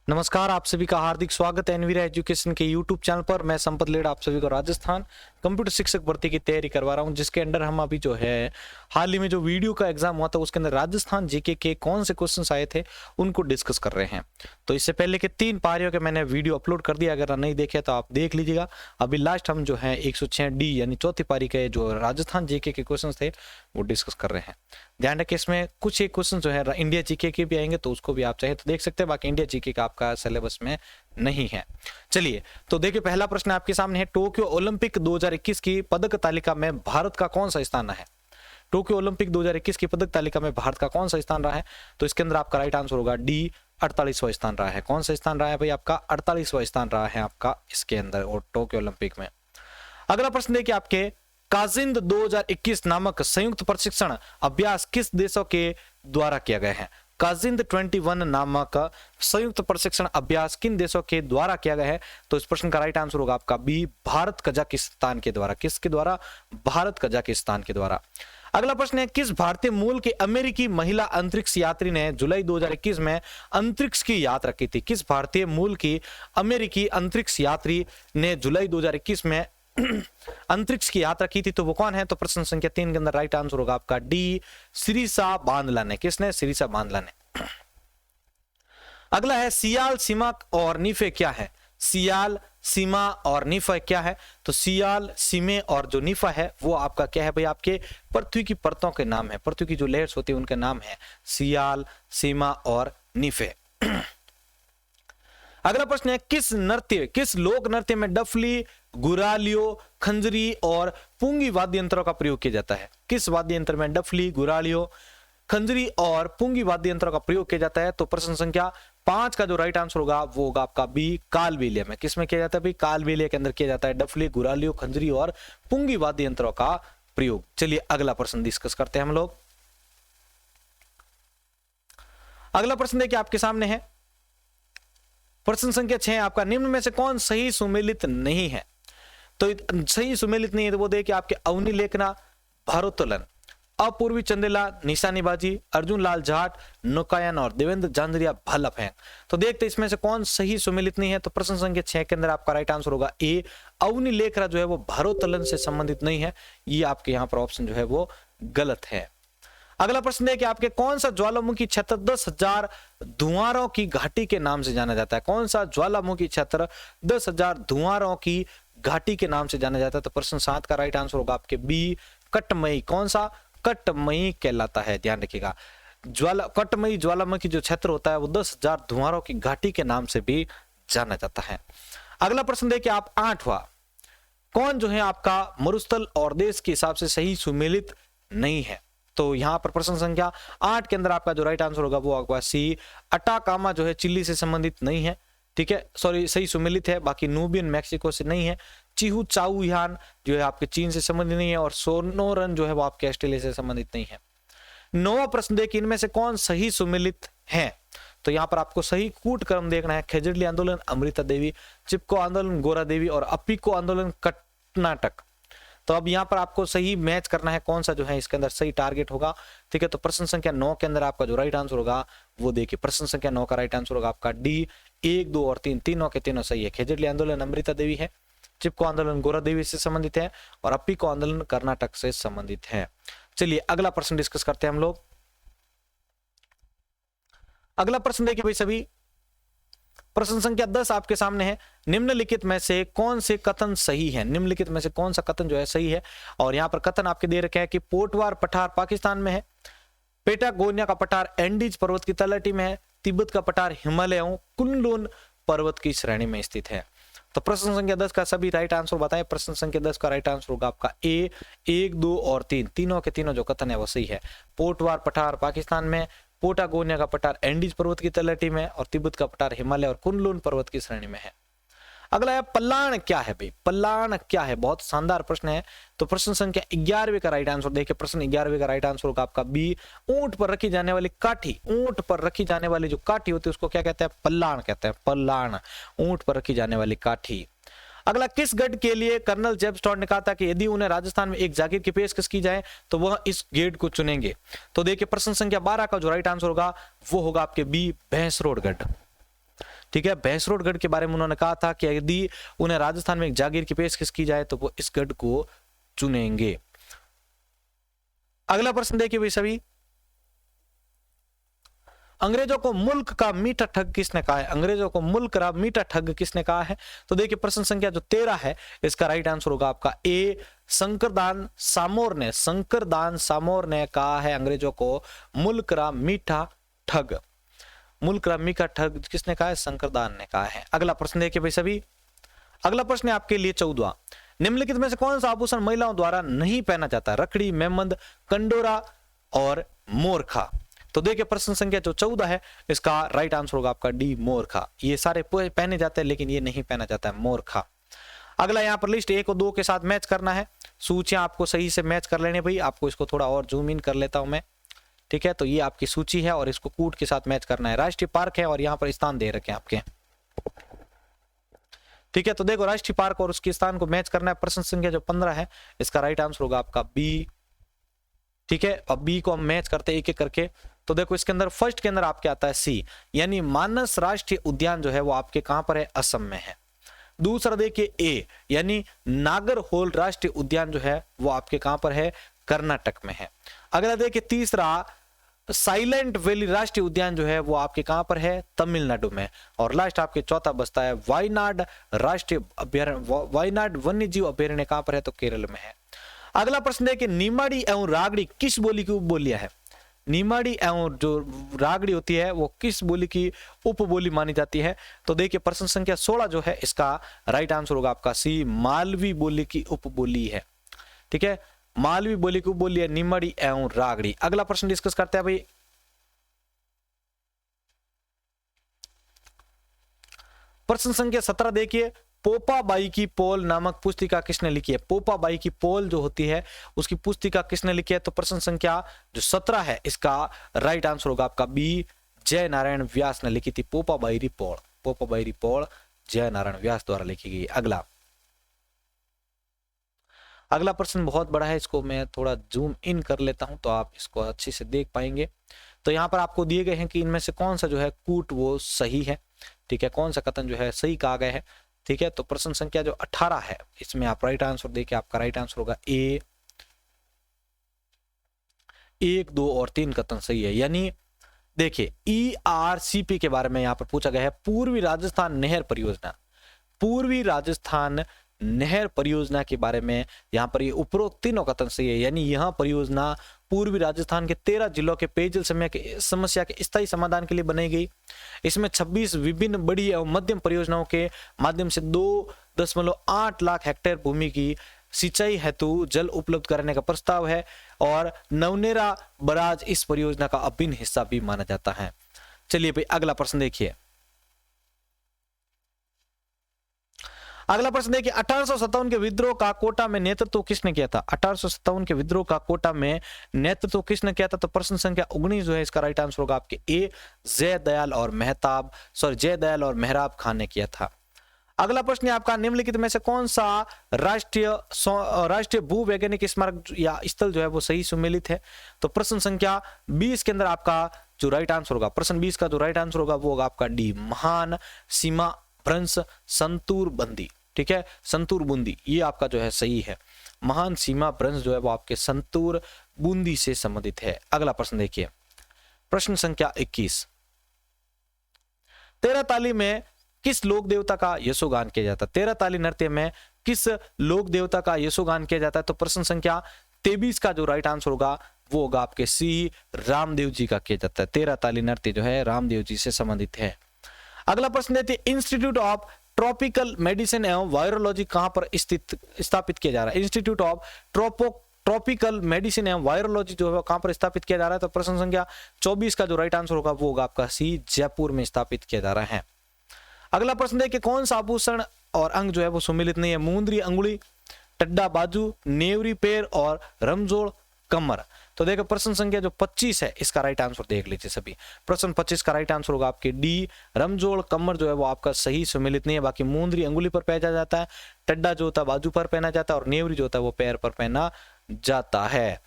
नमस्कार, आप सभी का हार्दिक स्वागत है एनवीरा एजुकेशन के यूट्यूब चैनल पर। मैं संपत लेड़ा आप सभी को राजस्थान कंप्यूटर शिक्षक भर्ती की तैयारी करवा रहा हूं, जिसके अंडर हम अभी जो है हाल ही में जो वीडियो का एग्जाम हुआ था उसके अंदर राजस्थान जीके के कौन से क्वेश्चंस आए थे उनको डिस्कस कर रहे हैं। तो इससे पहले के 3 पारियों के मैंने वीडियो अपलोड कर दिया, अगर नहीं देखे तो आप देख लीजिएगा। अभी लास्ट हम जो है 106 डी यानी चौथी पारी के जो राजस्थान जीके के क्वेश्चन थे वो डिस्कस कर रहे हैं। ध्यान रखें, इसमें कुछ एक क्वेश्चन जो है इंडिया जीके के भी आएंगे, तो उसको भी आप चाहे तो देख सकते हैं, बाकी इंडिया जीके का आपका सिलेबस में नहीं है। चलिए तो देखिए, पहला प्रश्न आपके सामने है, टोक्यो ओलंपिक 2021 की पदक तालिका में भारत का कौन सा स्थान है? टोक्यो ओलंपिक 2021 की पदक तालिका में भारत का कौन सा स्थान रहा है? तो इसके अंदर आपका राइट आंसर होगा डी, 48वां स्थान रहा है। कौन सा स्थान रहा है भाई? आपका 48वां स्थान रहा है आपका इसके अंदर और टोक्यो ओलंपिक में। अगला प्रश्न देखिए, आपके काजिंद 2021 नामक संयुक्त प्रशिक्षण अभ्यास किस देशों के द्वारा किया गया है? काजिंद 21 नामक संयुक्त प्रशिक्षण अभ्यास किन देशों के द्वारा किया गया है? तो इस प्रश्न का राइट आंसर होगा आपका बी, भारत कजाकिस्तान के द्वारा। किसके द्वारा? भारत कजाकिस्तान के द्वारा। अगला प्रश्न है, किस भारतीय मूल की अमेरिकी महिला अंतरिक्ष यात्री ने जुलाई 2021 में अंतरिक्ष की यात्रा की थी? किस भारतीय मूल की अमेरिकी अंतरिक्ष यात्री ने जुलाई 2021 में अंतरिक्ष की यात्रा की थी? तो वो कौन है? तो प्रश्न संख्या 3 के अंदर राइट आंसर होगा आपका डी, सिरिसा बांदला ने। किसने? सिरिसा बांदला ने। अगला है, सियाल, सीमा और नीफे क्या है? सियाल, सीमा और नीफा क्या है? तो सियाल, सीमे और जो नीफा है वो आपका क्या है भाई? आपके पृथ्वी की परतों के नाम है, पृथ्वी की जो लेयर्स होती है उनके नाम है सियाल, सीमा और नीफे। अगला प्रश्न है, किस लोक नृत्य में डफली, गुरालियो, खंजरी और पुंगी वाद्य यंत्रों का प्रयोग किया जाता है? किस वाद्य यंत्र में डफली, गुरालियो, खंजरी और पुंगी वाद्य यंत्रों का प्रयोग किया जाता है? तो प्रश्न संख्या 5 का जो राइट आंसर होगा वो होगा आपका बी, कालबेलिया में। किसमें किया जाता है भाई? कालबेलिया के अंदर किया जाता है डफली, गुरालियो, खंजरी और पुंगी वाद्य यंत्रों का प्रयोग। चलिए अगला प्रश्न डिस्कस करते हैं हम लोग। अगला प्रश्न देखिए आपके सामने है, प्रश्न संख्या 6 आपका, निम्न में से कौन सही सुमेलित नहीं है? तो सही सुमेलित नहीं है तो वो देखिए आपके अवनी लेखना, भारोत्तोलन, अपूर्वी चंदेला निशानेबाजी, अर्जुन लाल जाट नौकायन और देवेंद्र झांझरिया भाला फेंक। तो देखते इसमें से कौन सही सुमेलित नहीं है। तो प्रश्न संख्या 6 के अंदर आपका राइट आंसर होगा ए, अवनी लेखरा जो है वो भारोत्तोलन से संबंधित नहीं है। ये आपके यहाँ पर ऑप्शन जो है वो गलत है। अगला प्रश्न देखिए आपके, कौन सा ज्वालामुखी क्षेत्र 10,000 धुआंरों की घाटी के नाम से जाना जाता है? कौन सा ज्वालामुखी क्षेत्र 10,000 धुआंरों की घाटी के नाम से जाना जाता है? तो प्रश्न 7 का राइट आंसर होगा आपके बी, कटमई। कौन सा? कटमई कहलाता है। ध्यान रखिएगा, कटमई ज्वालामुखी जो क्षेत्र होता है वो 10,000 धुआंरों की घाटी के नाम से भी जाना जाता है। अगला प्रश्न देखिए आप 8वां, कौन जो है आपका मरुस्थल और देश के हिसाब से सही सुमेलित नहीं है? तो यहां पर प्रश्न संख्या 8 के अंदर आपका जो राइट आंसर होगा वो आपका सी, अटाकामा जो है चिली से संबंधित नहीं है। ठीक है, सॉरी, सही सुमेलित है। बाकी नूबियन मैक्सिको से नहीं है, चिहू चाउयान जो है आपके चीन से संबंधित नहीं है और सोनोरन जो है वो आपके ऑस्ट्रेलिया से संबंधित नहीं है। 9वां प्रश्न देखिए, इनमें से कौन सही सुमेलित है? तो यहाँ पर आपको सही कूट क्रम देखना है, खेजड़ली आंदोलन अमृता देवी, चिपको आंदोलन गोरा देवी और अपिको आंदोलन कर्नाटक। तो अब यहाँ पर आपको सही मैच करना है कौन सा जो है इसके अंदर सही टारगेट होगा। ठीक है, तो प्रश्न संख्या 9 के अंदर आपका जो राइट आंसर होगा वो देखिए, प्रश्न संख्या 9 का राइट आंसर होगा आपका डी, 1, 2 और 3 तीनों के तीनों सही है। खेजड़ली आंदोलन अमृता देवी है, चिपको आंदोलन गोरा देवी से संबंधित है और अपिको आंदोलन कर्नाटक से संबंधित है। चलिए अगला प्रश्न डिस्कस करते हैं हम लोग। अगला प्रश्न देखिए भाई सभी, प्रश्न संख्या 10 आपके सामने है, निम्नलिखित में से कौन से कथन सही है? निम्नलिखित में से कौन सा कथन जो है सही है? और यहाँ पर कथन आपके दे रखे हैं कि पोटवार पठार पाकिस्तान में है, पेटागोनिया का पठार एंडीज पर्वत की तलहटी में है, तिब्बत का पठार हिमालयों कुनलुन पर्वत की श्रेणी में स्थित है। तो प्रश्न संख्या 10 का सभी राइट आंसर बताएं। प्रश्न संख्या 10 का राइट आंसर होगा आपका ए, 1, 2 और 3 तीनों के तीनों जो कथन है वो सही है। पोटवार पठार पाकिस्तान में, पोटागोनिया का पठार एंडीज पर्वत की तलहटी में और तिब्बत का पठार हिमालय और कुनलुन पर्वत की श्रेणी में है। अगला है, पल्लाण क्या है भाई? पल्लाण क्या है? बहुत शानदार प्रश्न है। तो प्रश्न संख्या 11वें का राइट आंसर देखिए, प्रश्न 11वें का राइट आंसर होगा आपका बी, ऊंट पर रखी जाने वाली काठी। ऊंट पर रखी जाने वाली जो काठी होती है उसको क्या कहते हैं? पल्लाण कहते हैं। पल्लाण, ऊंट पर रखी जाने वाली काठी। अगला, किस गढ़ के लिए कर्नल जेबस्टॉन ने कहा था कि यदि उन्हें राजस्थान में एक जागीर की पेशकश की जाए तो वह इस गेट को चुनेंगे? तो देखिए प्रश्न संख्या 12 का जो राइट आंसर होगा वो होगा आपके बी, भैंसरोड गढ़। ठीक है, भैंसरोड गढ़ के बारे में उन्होंने कहा था कि यदि उन्हें राजस्थान में एक जागीर की पेशकश की जाए तो वो इस गढ़ को चुनेंगे। अगला प्रश्न देखिए भाई सभी, अंग्रेजों को मुल्क का मीठा ठग किसने कहा है? अंग्रेजों को मुल्क का मीठा ठग किसने कहा है? तो देखिए प्रश्न संख्या जो 13 है इसका राइट आंसर होगा आपका ए, शंकरदान सामोर ने। शंकरदान सामोर ने कहा है अंग्रेजों को मुल्क का मीठा ठग। मुल्क का मीठा ठग किसने कहा है? शंकरदान ने कहा है। अगला प्रश्न देखिए भाई सभी, अगला प्रश्न है आपके लिए 14, निम्नलिखित में से कौन सा आभूषण महिलाओं द्वारा नहीं पहना जाता? रखड़ी, मेमंद, कंडोरा और मोरखा। तो देखिए प्रश्न संख्या जो 14 है इसका राइट आंसर होगा आपका डी, मोरखा। ये सारे पहने जाते हैं लेकिन ये नहीं पहना जाता है, मोरखा। अगला यहाँ पर लिस्ट 1 और 2 के साथ मैच करना है, सूचियां आपको सही से मैच कर लेने भाई। आपको इसको थोड़ा और जूम इन कर लेता हूं मैं, ठीक है। तो ये आपकी सूची है और इसको कूट के साथ मैच करना है। राष्ट्रीय पार्क है और यहाँ पर स्थान दे रखे हैं आपके, ठीक है। तो देखो राष्ट्रीय पार्क और उसके स्थान को मैच करना है। प्रश्न संख्या जो 15 है इसका राइट आंसर होगा आपका बी, ठीक है। अब बी को हम मैच करते हैं एक एक करके। तो देखो इसके अंदर फर्स्ट के अंदर आपके आता है सी, यानी मानस राष्ट्रीय उद्यान जो है वो आपके कहां पर है? असम में है। दूसरा देखिए ए, यानी नागरहोल राष्ट्रीय उद्यान जो है वो आपके कहां पर है? कर्नाटक में है। अगला देखिए तीसरा साइलेंट वैली राष्ट्रीय उद्यान जो है वो आपके कहां पर है? तमिलनाडु में। और लास्ट आपके चौथा बचता है वायनाड राष्ट्रीय अभ्यारण्य, वायनाड वन्य जीव अभ्यारण्य कहां पर है? तो केरल में है। अगला प्रश्न देखिए, निमाड़ी एवं रागड़ी किस बोली की उपबोलियां है? निमाड़ी एवं जो रागड़ी होती है वो किस बोली की उपबोली मानी जाती है? तो देखिए प्रश्न संख्या 16 जो है इसका राइट आंसर होगा आपका सी, मालवी बोली की उपबोली है, ठीक है। मालवी बोली की उपबोली है निमाड़ी एवं रागड़ी। अगला प्रश्न डिस्कस करते हैं भाई, प्रश्न संख्या 17 देखिए, पोपाबाई की पोल नामक पुस्तिका किसने लिखी है? पोपाबाई की पोल जो होती है उसकी पुस्तिका किसने लिखी है? तो प्रश्न संख्या जो 17 है इसका राइट आंसर होगा आपका बी, जय नारायण व्यास ने लिखी थी पोपाबाई री पोल। पोपाबाई री पोल जय नारायण व्यास द्वारा लिखी गई। अगला प्रश्न बहुत बड़ा है, इसको मैं थोड़ा जूम इन कर लेता हूं तो आप इसको अच्छे से देख पाएंगे। तो यहाँ पर आपको दिए गए हैं कि इनमें से कौन सा जो है कूट वो सही है, ठीक है, कौन सा कथन जो है सही कहा गया है, ठीक है। तो प्रश्न संख्या जो 18 है इसमें आप राइट आंसर देखिए, आपका राइट आंसर होगा ए, 1, 2 और 3 कथन सही है। यानी देखिए ERCP के बारे में यहाँ पर पूछा गया है, पूर्वी राजस्थान नहर परियोजना। पूर्वी राजस्थान नहर परियोजना के बारे में यहाँ पर ये उपरोक्त तीनों कथन सही है। यानी यह परियोजना पूर्वी राजस्थान के 13 जिलों के पेयजल समस्या के स्थायी समाधान के लिए बनाई गई। इसमें 26 विभिन्न बड़ी एवं मध्यम परियोजनाओं के माध्यम से 2.8 लाख हेक्टेयर भूमि की सिंचाई हेतु जल उपलब्ध कराने का प्रस्ताव है और नवनेरा बराज इस परियोजना का अभिन्न हिस्सा भी माना जाता है। चलिए भाई अगला प्रश्न देखिए, अगला प्रश्न देखिए, 1857 के विद्रोह का कोटा में नेतृत्व किसने किया था? 1857 के विद्रोह का कोटा में नेतृत्व किसने किया था? तो प्रश्न संख्या 19 जो है इसका राइट आंसर होगा आपके ए, जयदयाल और मेहराब खान ने किया था। अगला प्रश्न आपका, निम्नलिखित में से कौन सा राष्ट्रीय भूवैज्ञानिक स्मारक या स्थल जो है वो सही सुमेलित है? तो प्रश्न संख्या 20 के अंदर आपका जो राइट आंसर होगा, प्रश्न 20 का जो राइट आंसर होगा वो होगा आपका डी, महान सीमा भ्रंश संतूर बंदी, ठीक है, संतूर बूंदी, ये आपका जो है सही है। महान सीमा भ्रंश जो है वो आपके संतूर बूंदी से संबंधित है। अगला प्रश्न देखिए, प्रश्न संख्या 21, 13 ताली में किस लोक देवता का यशोगान किया जाता है? 13 ताली नृत्य में किस लोक देवता का यशोगान किया जाता है? तो प्रश्न संख्या 23 का जो राइट आंसर होगा वो होगा आपके सी, रामदेव जी का किया जाता है। 13 ताली नृत्य जो है रामदेव जी से संबंधित है। अगला प्रश्न देते हैं, इंस्टीट्यूट ऑफ ट्रॉपिकल मेडिसिन एवं वायरोलॉजी कहां पर स्थापित किया जा रहा है? इंस्टीट्यूट ऑफ ट्रॉपिकल मेडिसिन एवं वायरोलॉजी जो है कहां पर स्थापित किया जा रहा है? तो प्रश्न संख्या 24 का जो राइट आंसर होगा वो होगा आपका सी, जयपुर में स्थापित किया जा रहा है। अगला प्रश्न देखिए, कौन सा आभूषण और अंग जो है वो सुमिलित नहीं है? मुंदरी अंगुली, टड्डा बाजू, नेवरी पैर और रमजोड़ कमर। तो देखो प्रश्न संख्या जो 25 है इसका राइट आंसर देख लीजिए सभी। प्रश्न 25 का राइट आंसर होगा आपके डी, रमजोड़ कमर जो है वो आपका सही सुमिलित नहीं है। बाकी मुंदरी अंगुली पर पहना जाता है, टड्डा जो होता है बाजू पर पहना जाता है और नेवरी जो होता है वो पैर पर पहना जाता है।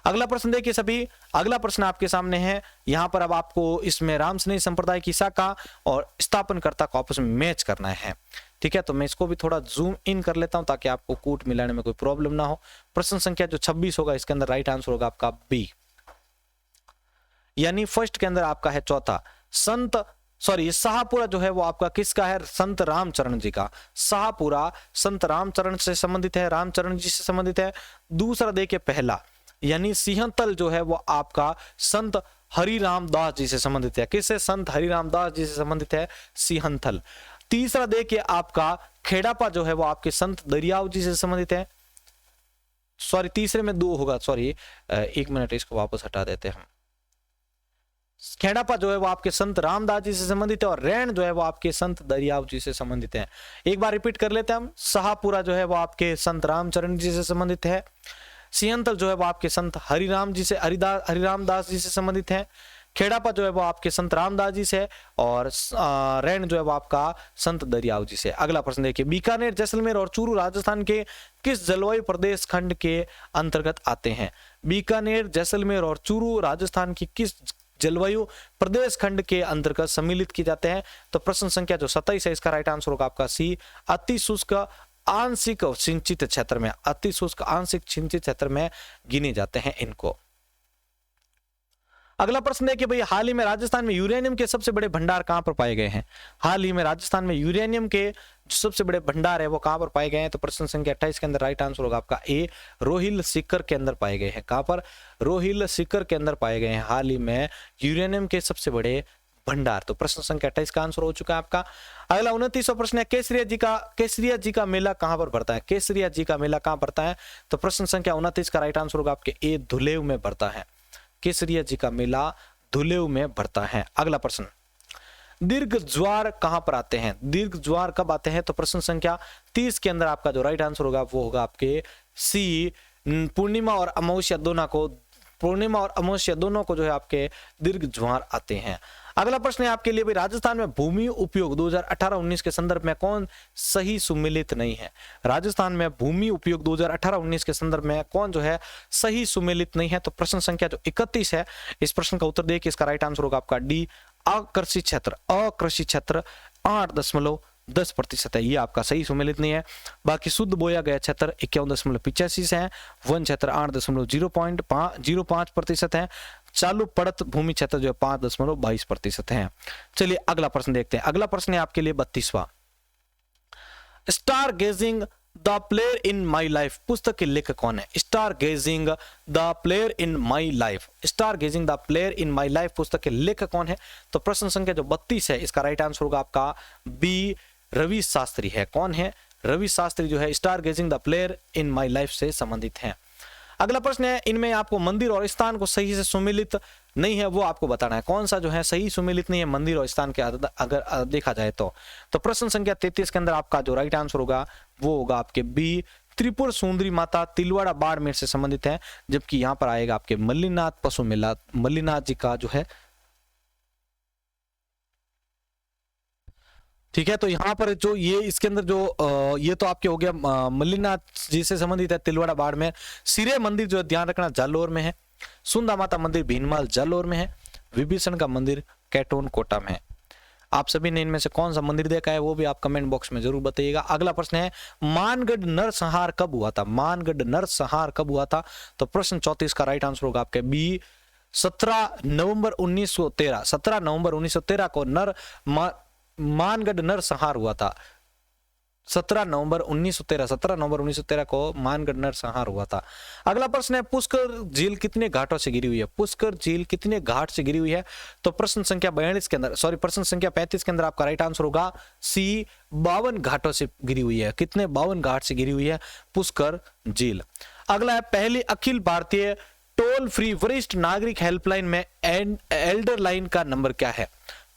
अगला प्रश्न देखिए सभी, अगला प्रश्न आपके सामने है। यहां पर अब आपको इसमें रामस्नेही संप्रदाय की शाखा और स्थापनकर्ता को आपस में मैच करना है। ठीक है, तो मैं इसको भी थोड़ा जूम इन कर लेता हूं ताकि आपको कूट मिलाने में कोई प्रॉब्लम ना हो। प्रश्न संख्या जो 26 होगा, इसके अंदर राइट आंसर होगा आपका बी, यानी फर्स्ट के अंदर आपका है चौथा। शाहपुरा जो है वो आपका किसका है? संत रामचरण जी का। शाहपुरा संत रामचरण से संबंधित है, रामचरण जी से संबंधित है। दूसरा देखिए पहला, यानी सिंहतल जो है वो आपका संत हरिराम दास जी से संबंधित है। किससे? संत हरिराम दास जी से संबंधित है सिंहतल। तीसरा देखिए आपका खेड़ापा जो है वो आपके संत दरियाव जी से संबंधित है। सॉरी, तीसरे में 2 होगा, सॉरी 1 मिनट, इसको वापस हटा देते हैं हम। खेड़ापा जो है वो आपके संत रामदास जी से संबंधित है और रैन जो है वो आपके संत दरियाव जी से संबंधित है। एक बार रिपीट कर लेते हैं हम। शाहपुरा जो है वो आपके संत रामचरण जी से संबंधित है। सिंहतल जो है वो आपके संत हरिराम दास जी से संबंधित है। खेड़ापा जो है वो आपके संत रामदास जी से, और रैन जो है वो आपका संत दरियाव जी से। अगला प्रश्न देखिए, बीकानेर, जैसलमेर और चूरू राजस्थान के किस जलवायु प्रदेश खंड के अंतर्गत आते हैं? बीकानेर, जैसलमेर और चूरू राजस्थान की किस जलवायु प्रदेश खंड के अंतर्गत सम्मिलित किए जाते हैं? तो प्रश्न संख्या जो 27 है, इसका राइट आंसर होगा आपका सी, अति शुष्क आंशिक सिंचित क्षेत्र में, अति शुष्क आंशिक सिंचित क्षेत्र में गिने जाते हैं इनको। अगला प्रश्न है कि भाई हाल ही में राजस्थान में यूरेनियम के सबसे बड़े भंडार कहां पर पाए गए हैं? हाल ही में राजस्थान में यूरेनियम के जो सबसे बड़े भंडार है वो कहां पर पाए गए हैं? तो प्रश्न संख्या 28 के अंदर राइट आंसर होगा आपका ए, रोहिल सीकर के अंदर पाए गए हैं। कहां पर? रोहिल सीकर के अंदर पाए गए हैं हाल ही में यूरेनियम के सबसे बड़े भंडार। तो प्रश्न संख्या 28 का आंसर हो चुका है आपका। अगला 29वां प्रश्न है, केसरिया जी का मेला कहां पर भरता है? केसरिया जी का मेला कहां भरता है? तो प्रश्न संख्या 29 का राइट आंसर होगा आपके ए, धुलेव में भरता है। केसरिया जी का मेला धुलेव में भरता है। अगला प्रश्न, दीर्घ ज्वार कहां पर आते हैं? दीर्घ ज्वार कब आते हैं? तो प्रश्न संख्या 30 के अंदर आपका जो राइट आंसर होगा वो होगा आपके सी, पूर्णिमा और अमावस्या दोनों को जो है आपके दीर्घ ज्वार आते हैं। अगला प्रश्न है आपके लिए, भाई राजस्थान में भूमि उपयोग 2018-19 के संदर्भ में कौन सही सुमेलित नहीं है? राजस्थान में भूमि उपयोग 2018-19 के संदर्भ में कौन जो है सही सुमेलित नहीं है? तो प्रश्न संख्या जो 31 है, इस प्रश्न का उत्तर देखिए, इसका राइट आंसर होगा आपका डी, अकृषि क्षेत्र। 8.10% है, ये आपका सही सुमेलित नहीं है। बाकी शुद्ध बोया गया क्षेत्र 51.85 है, वन क्षेत्र 8.05% है, चालू पड़त भूमि क्षेत्र जो है 5.22% है। चलिए अगला प्रश्न देखते हैं। अगला प्रश्न है आपके लिए 32वां, star gazing the player in my life पुस्तक के लेखक कौन है? Star gazing the player in my life, star gazing the player in my life पुस्तक के लेखक कौन है? तो प्रश्न संख्या जो 32 है, इसका राइट आंसर होगा आपका बी, रवि शास्त्री है। कौन है? रवि शास्त्री जो है star gazing the player in my life से संबंधित है। अगला प्रश्न है, इनमें आपको मंदिर और स्थान को सही से सुमेलित नहीं है वो आपको बताना है। कौन सा जो है सही सुमेलित नहीं है मंदिर और स्थान के अगर देखा जाए तो प्रश्न संख्या 33 के अंदर आपका जो राइट आंसर होगा वो होगा आपके बी, त्रिपुर सुंदरी माता तिलवाड़ा बाड़मेर से संबंधित है। जबकि यहां पर आएगा आपके मल्लीनाथ पशु मेला, मल्लीनाथ जी का जो है, ठीक है। तो यहाँ पर जो ये इसके अंदर जो ये तो आपके हो गया मल्लीनाथ जी से संबंधित है, तिलवाड़ा बाड़मेर। सिरे मंदिर जो है ध्यान रखना जालोर में है, सुंदा माता मंदिर भीनमाल जालोर में है, विभीषण का मंदिर कैटोन कोटा में है। आप सभी ने इनमें से कौन सा मंदिर देखा है वो भी आप कमेंट बॉक्स में जरूर बताइएगा। अगला प्रश्न है, मानगढ़ नरसंहार कब हुआ था? मानगढ़ नरसंहार कब हुआ था? तो प्रश्न 34 का राइट आंसर होगा आपके बी, 17 नवंबर 1913। 17 नवंबर 1913 को मानगढ़ नरसंहार हुआ था। 17 नवंबर 1913 को मानगढ़ नरसंहार हुआ था। अगला प्रश्न है, पुष्कर झील कितने घाटों से घिरी हुई है? पुष्कर झील कितने घाट से घिरी हुई है? तो प्रश्न संख्या 35 के अंदर आपका राइट आंसर होगा सी, 52 घाटों से घिरी हुई है। कितने? 52 घाट से घिरी हुई है पुष्कर झील। अगला है, पहली अखिल भारतीय टोल फ्री वरिष्ठ नागरिक हेल्पलाइन में एल्डर लाइन का नंबर क्या है?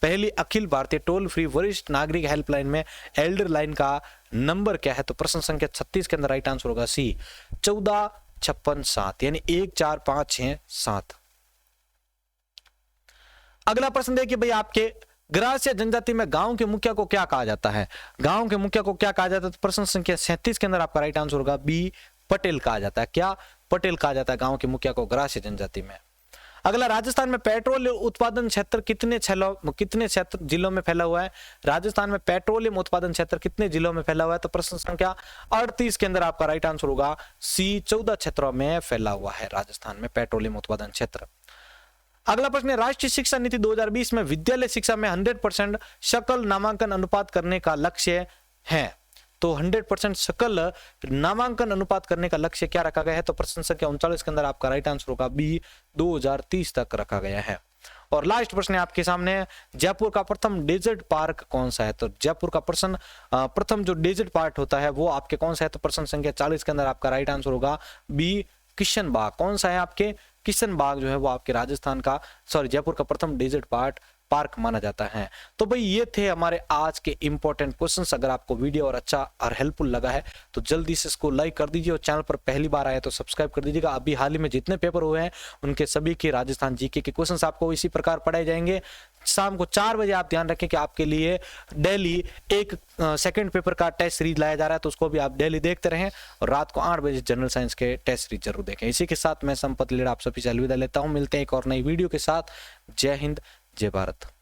पहली अखिल भारतीय टोल फ्री वरिष्ठ नागरिक हेल्पलाइन में एल्डर लाइन का नंबर क्या है? तो प्रश्न संख्या 36 के अंदर राइट आंसर होगा सी, 1456, यानी 14567। अगला प्रश्न देखिए भाई, आपके ग्रास्य जनजाति में गांव के मुखिया को क्या कहा जाता है? गांव के मुखिया को क्या कहा जाता है? तो प्रश्न संख्या 37 के अंदर आपका राइट आंसर होगा बी, पटेल कहा जाता है। क्या? पटेल कहा जाता है गांव के मुखिया को ग्रास्य जनजाति में। अगला, राजस्थान में पेट्रोलियम उत्पादन क्षेत्र कितने क्षेत्र जिलों में फैला हुआ है? राजस्थान में पेट्रोलियम उत्पादन क्षेत्र कितने जिलों में फैला हुआ है? तो प्रश्न संख्या 38 के अंदर आपका राइट आंसर होगा सी, 14 क्षेत्रों में फैला हुआ है राजस्थान में पेट्रोलियम उत्पादन क्षेत्र। अगला प्रश्न है, राष्ट्रीय शिक्षा नीति 2020 में विद्यालय शिक्षा में 100% सकल नामांकन अनुपात करने का लक्ष्य है। तो 100% सकल नामांकन अनुपात करने का लक्ष्य क्या रखा गया है? तो प्रश्न संख्या 39 के अंदर आपका राइट आंसर होगा बी, 2030 तक रखा गया है। और लास्ट प्रश्न है आपके सामने, जयपुर का प्रथम डेजर्ट पार्क कौन सा है? तो जयपुर का प्रथम जो डेजर्ट पार्क होता है वो आपके कौन सा है? तो प्रश्न संख्या 40 के अंदर आपका राइट आंसर होगा बी, किशन बाग। कौन सा है? आपके किशन बाग जो है वो आपके राजस्थान का जयपुर का प्रथम डेजर्ट पार्क माना जाता है। तो भाई ये थे हमारे आज के इंपॉर्टेंट क्वेश्चंस। अगर आपको वीडियो और अच्छा और हेल्पफुल लगा है तो जल्दी से इसको लाइक कर दीजिए और चैनल पर पहली बार आए तो सब्सक्राइब कर दीजिएगा। अभी हाल ही में जितने पेपर हुए हैं उनके सभी के राजस्थान जीके के क्वेश्चंस आपको इसी प्रकार पढ़ाए जाएंगे। शाम को 4 बजे आप ध्यान रखें कि आपके लिए डेली एक सेकंड पेपर का टेस्ट सीरीज लाया जा रहा है, तो उसको भी आप डेली देखते रहें। और रात को 8 बजे जनरल साइंस के टेस्ट सीरीज जरूर देखें। इसी के साथ मैं संपत लीड़ा आप सभी से अलविदा लेता हूं। मिलते हैं एक और नई वीडियो के साथ। जय हिंद, जय भारत।